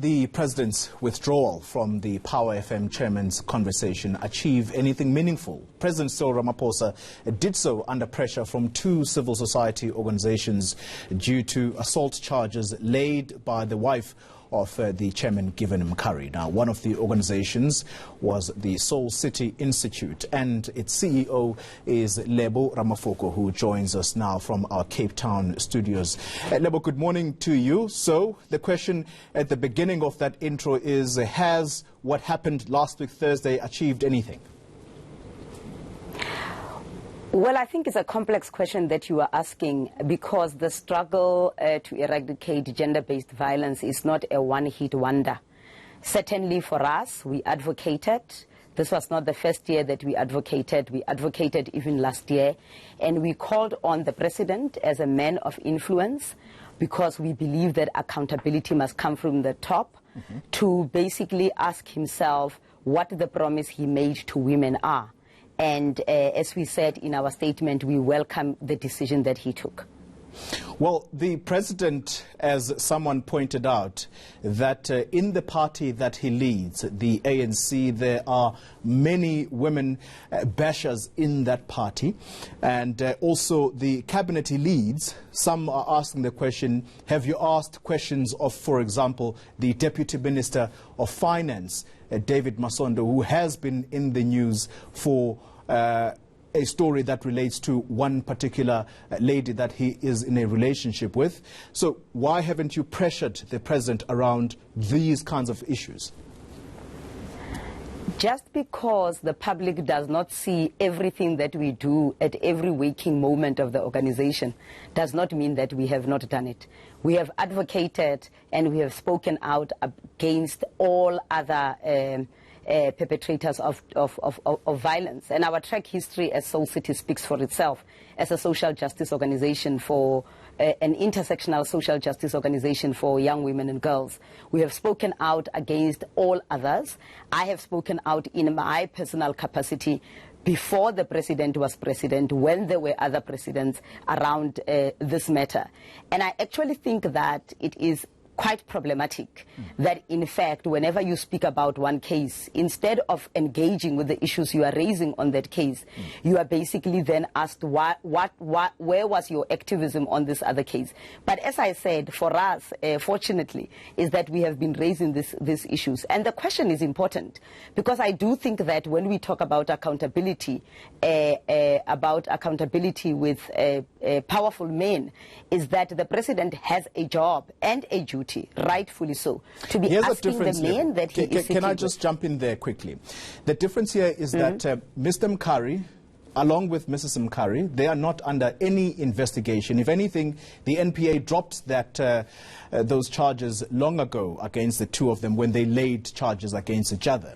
The President's withdrawal from the Power FM chairman's conversation achieve anything meaningful? President Cyril Ramaphosa did so under pressure from two civil society organizations due to assault charges laid by the wife of the chairman, Given Mkhari. Now, one of the organizations was the Soul City Institute, and its CEO is Lebo Ramaphosa, who joins us now from our Cape Town studios. Lebo, good morning to you. So, the question at the beginning of that intro is, has what happened last week Thursday achieved anything? Well, I think it's a complex question that you are asking, because the struggle to eradicate gender-based violence is not a one-hit wonder. Certainly for us, we advocated. This was not the first year that we advocated. We advocated even last year. And we called on the president as a man of influence, because we believe that accountability must come from the top, to basically ask himself what the promise he made to women are. And as we said in our statement, we welcome the decision that he took. Well, the president, as someone pointed out, that in the party that he leads, the ANC, there are many women bashers in that party. And also the cabinet he leads, some are asking the question, have you asked questions of, for example, the Deputy Minister of Finance, David Masondo, who has been in the news for a story that relates to one particular lady that he is in a relationship with. So why haven't you pressured the president around these kinds of issues? Just because the public does not see everything that we do at every waking moment of the organization does not mean that we have not done it. We have advocated and we have spoken out against all other perpetrators of violence. And our track history as Soul City speaks for itself. As a social justice organization for an intersectional social justice organization for young women and girls, we have spoken out against all others. I have spoken out in my personal capacity before the president was president, when there were other presidents around this matter. And I actually think that it is quite problematic that, in fact, whenever you speak about one case, instead of engaging with the issues you are raising on that case, you are basically then asked, where was your activism on this other case? But as I said, for us, fortunately, is that we have been raising these issues. And the question is important, because I do think that when we talk about accountability with powerful men, is that the president has a job and a duty, rightfully so, to be asking the men that he is Can I just jump in there quickly? The difference here is that Mr. Mkhari, along with Mrs. Mkhari, they are not under any investigation. If anything, the NPA dropped those charges long ago against the two of them when they laid charges against each other.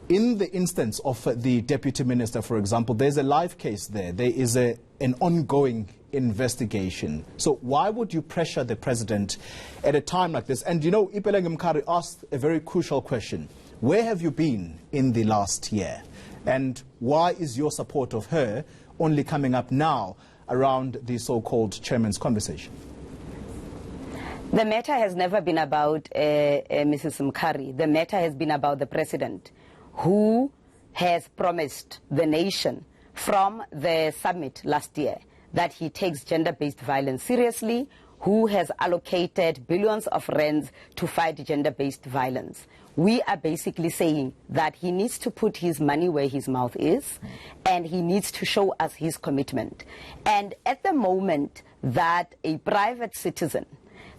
In the instance of the Deputy Minister, for example, there's a live case there. There is an ongoing investigation. So why would you pressure the president at a time like this? And you know, Given Mkhari asked a very crucial question. Where have you been in the last year? And why is your support of her only coming up now around the so-called chairman's conversation? The matter has never been about Mrs. Mkhari. The matter has been about the president, who has promised the nation from the summit last year that he takes gender-based violence seriously, who has allocated billions of rands to fight gender-based violence. We are basically saying that he needs to put his money where his mouth is, and he needs to show us his commitment. And at the moment that a private citizen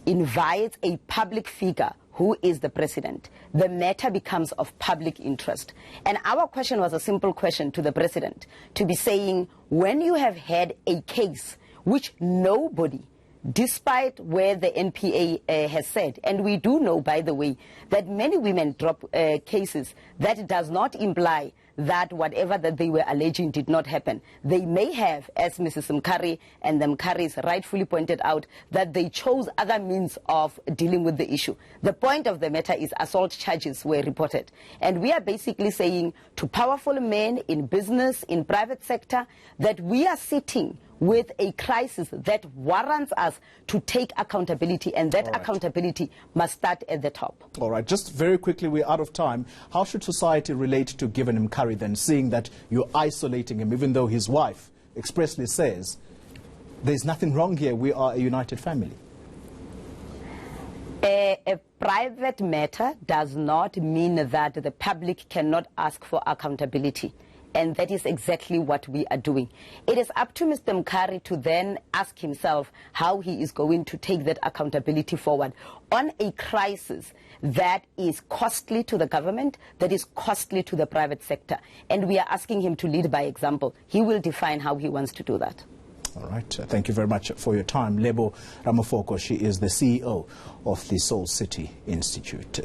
invites a public figure who is the president, the matter becomes of public interest. And our question was a simple question to the president, to be saying, when you have had a case which nobody, despite where the NPA has said, and we do know, by the way, that many women drop cases, that does not imply that whatever that they were alleging did not happen. They may have, as Mrs. Mkhari and the Mkharis rightfully pointed out, that they chose other means of dealing with the issue. The point of the matter is assault charges were reported. And we are basically saying to powerful men in business, in private sector, that we are sitting with a crisis that warrants us to take accountability, and that accountability must start at the top. All right, just very quickly, we're out of time. How should society relate to Given Mkhari then, seeing that you're isolating him, even though his wife expressly says there's nothing wrong here, we are a united family? A private matter does not mean that the public cannot ask for accountability. And that is exactly what we are doing. It is up to Mr. Mkhari to then ask himself how he is going to take that accountability forward on a crisis that is costly to the government, that is costly to the private sector. And we are asking him to lead by example. He will define how he wants to do that. All right. Thank you very much for your time. Cyril Ramaphosa, she is the CEO of the Soul City Institute.